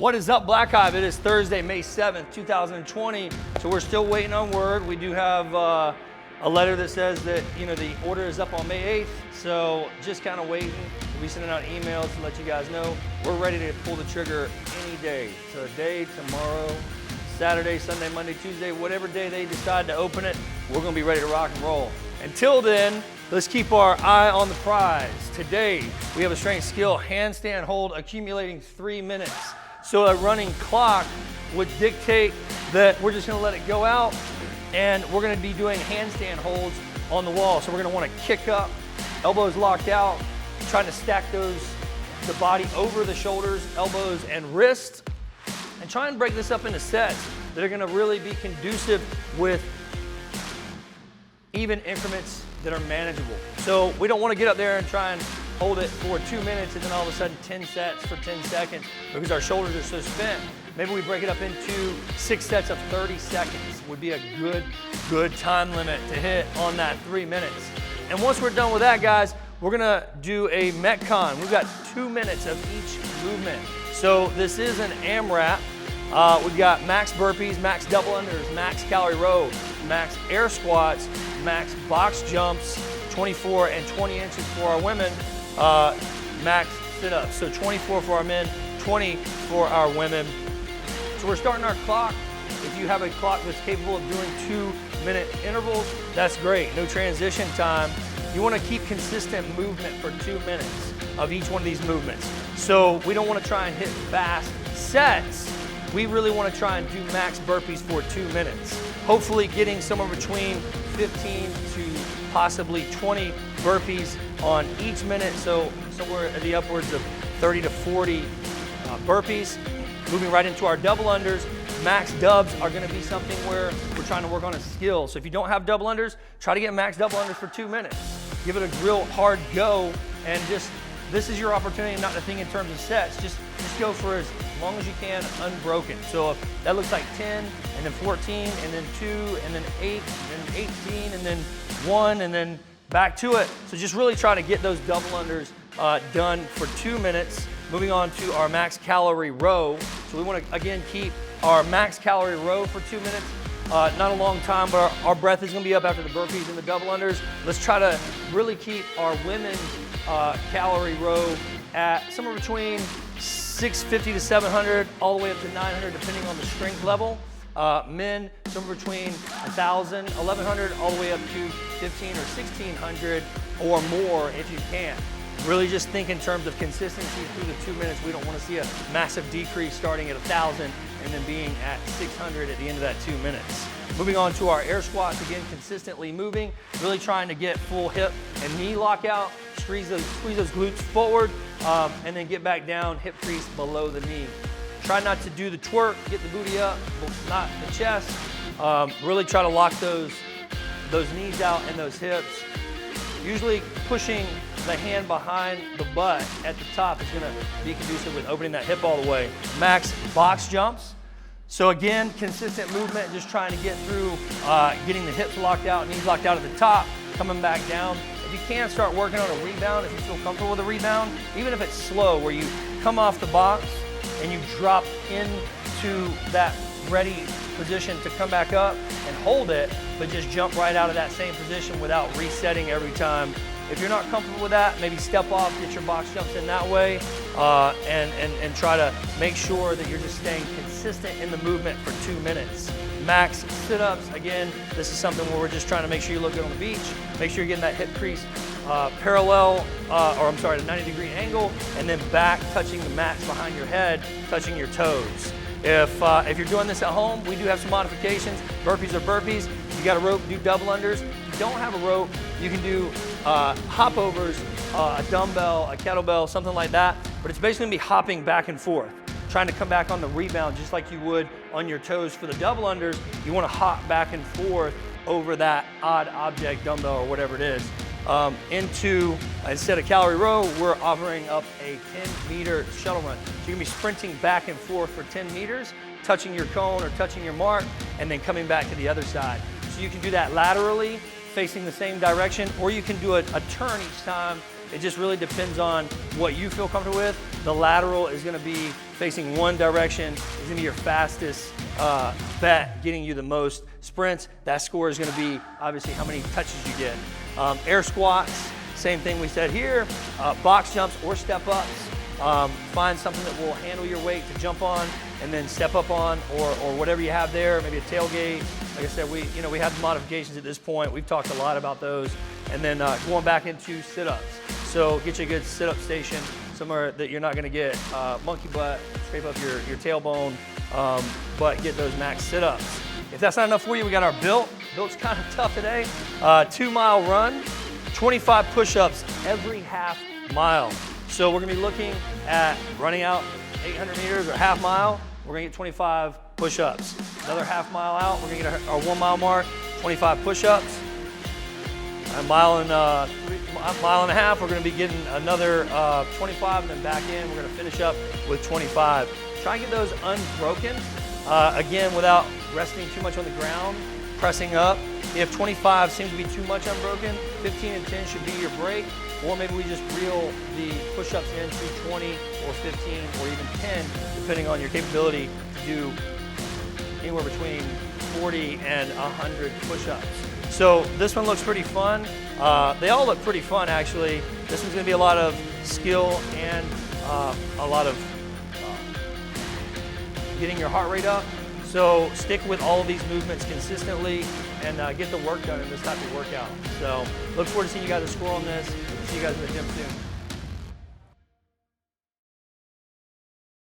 What is up, Black Hive? It is Thursday, May 7th, 2020. So we're still waiting on word. We do have a letter that says that, the order is up on May 8th. So just kind of waiting. We'll be sending out emails to let you guys know we're ready to pull the trigger any day. So today, tomorrow, Saturday, Sunday, Monday, Tuesday, whatever day they decide to open it, we're gonna be ready to rock and roll. Until then, let's keep our eye on the prize. Today, we have a strength skill handstand hold accumulating 3 minutes. So a running clock would dictate that we're just gonna let it go out and we're gonna be doing handstand holds on the wall. So we're gonna wanna kick up, elbows locked out, trying to stack the body over the shoulders, elbows, and wrists, and try and break this up into sets that are gonna really be conducive with even increments that are manageable. So we don't wanna get up there and try and hold it for 2 minutes and then all of a sudden 10 sets for 10 seconds because our shoulders are so spent. Maybe we break it up into 6 sets of 30 seconds would be a good time limit to hit on that 3 minutes. And once we're done with that, guys, we're gonna do a Metcon. We've got 2 minutes of each movement. So this is an AMRAP. We've got max burpees, max double unders, max calorie row, max air squats, max box jumps, 24 and 20 inches for our women, max sit-ups. So 24 for our men, 20 for our women. So we're starting our clock. If you have a clock that's capable of doing 2-minute intervals, that's great. No transition time. You want to keep consistent movement for 2 minutes of each one of these movements. So we don't want to try and hit fast sets. We really want to try and do max burpees for 2 minutes. Hopefully getting somewhere between 15 to possibly 20 burpees on each minute. So somewhere at the upwards of 30 to 40 burpees. Moving right into our double unders. Max dubs are gonna be something where we're trying to work on a skill. So if you don't have double unders, try to get max double unders for 2 minutes. Give it a real hard go and this is your opportunity not to think in terms of sets. Just go for as long as you can unbroken. So if that looks like 10 and then 14 and then 2 and then 8 and then 18 and then 1 and then back to it. So just really try to get those double unders done for 2 minutes. Moving on to our max calorie row. So we want to again keep our max calorie row for 2 minutes. Not a long time, but our breath is going to be up after the burpees and the double unders. Let's try to really keep our women's calorie row at somewhere between 650 to 700, all the way up to 900, depending on the strength level. Men, somewhere between 1,000, 1,100, all the way up to 1,500 or 1,600 or more if you can. Really just think in terms of consistency through the 2 minutes. We don't want to see a massive decrease starting at 1,000 and then being at 600 at the end of that 2 minutes. Moving on to our air squats, again, consistently moving, really trying to get full hip and knee lockout, squeeze those glutes forward, and then get back down, hip crease below the knee. Try not to do the twerk, get the booty up, not the chest. Really try to lock those knees out and those hips. Usually pushing the hand behind the butt at the top is gonna be conducive with opening that hip all the way. Max box jumps. So again, consistent movement, just trying to get through getting the hips locked out, knees locked out at the top, coming back down. If you can, start working on a rebound if you feel comfortable with a rebound, even if it's slow, where you come off the box and you drop into that ready position to come back up and hold it, but just jump right out of that same position without resetting every time. If you're not comfortable with that, maybe step off, get your box jumps in that way, and try to make sure that you're just staying consistent in the movement for 2 minutes. Max sit-ups, again, this is something where we're just trying to make sure you look good on the beach, make sure you're getting that hip crease parallel, the 90-degree angle, and then back touching the mats behind your head, touching your toes. If you're doing this at home, we do have some modifications. Burpees are burpees. If you got a rope, do double unders. If you don't have a rope, you can do hop overs, a dumbbell, a kettlebell, something like that. But it's basically gonna be hopping back and forth, trying to come back on the rebound just like you would on your toes for the double unders. You wanna hop back and forth over that odd object, dumbbell or whatever it is. Instead of calorie row, we're offering up a 10-meter shuttle run. So you're gonna be sprinting back and forth for 10 meters, touching your cone or touching your mark, and then coming back to the other side. So you can do that laterally, facing the same direction, or you can do a turn each time. It just really depends on what you feel comfortable with. The lateral is gonna be facing one direction. It's gonna be your fastest bet, getting you the most sprints. That score is gonna be obviously how many touches you get. Air squats, same thing we said here. Box jumps or step ups. Find something that will handle your weight to jump on and then step up on, or whatever you have there, maybe a tailgate. Like I said, we have modifications at this point. We've talked a lot about those. And then going back into sit-ups. So get you a good sit-up station, somewhere that you're not gonna get monkey butt, scrape up your tailbone, but get those max sit-ups. If that's not enough for you, we got our built. Built's kind of tough today. 2-mile run, 25 push-ups every half mile. So we're gonna be looking at running out 800 meters or half mile. We're gonna get 25 push-ups. Another half mile out, we're gonna get our 1 mile mark, 25 push-ups. A mile and a half, we're gonna be getting another 25, and then back in, we're gonna finish up with 25. Try and get those unbroken, again, without resting too much on the ground, pressing up. If 25 seems to be too much unbroken, 15 and 10 should be your break, or maybe we just reel the push-ups into 20 or 15 or even 10, depending on your capability to do anywhere between 40 and 100 push-ups. So this one looks pretty fun. They all look pretty fun, actually. This one's gonna be a lot of skill and a lot of getting your heart rate up. So stick with all of these movements consistently and get the work done in this type of workout. So look forward to seeing you guys score on this. See you guys in the gym soon.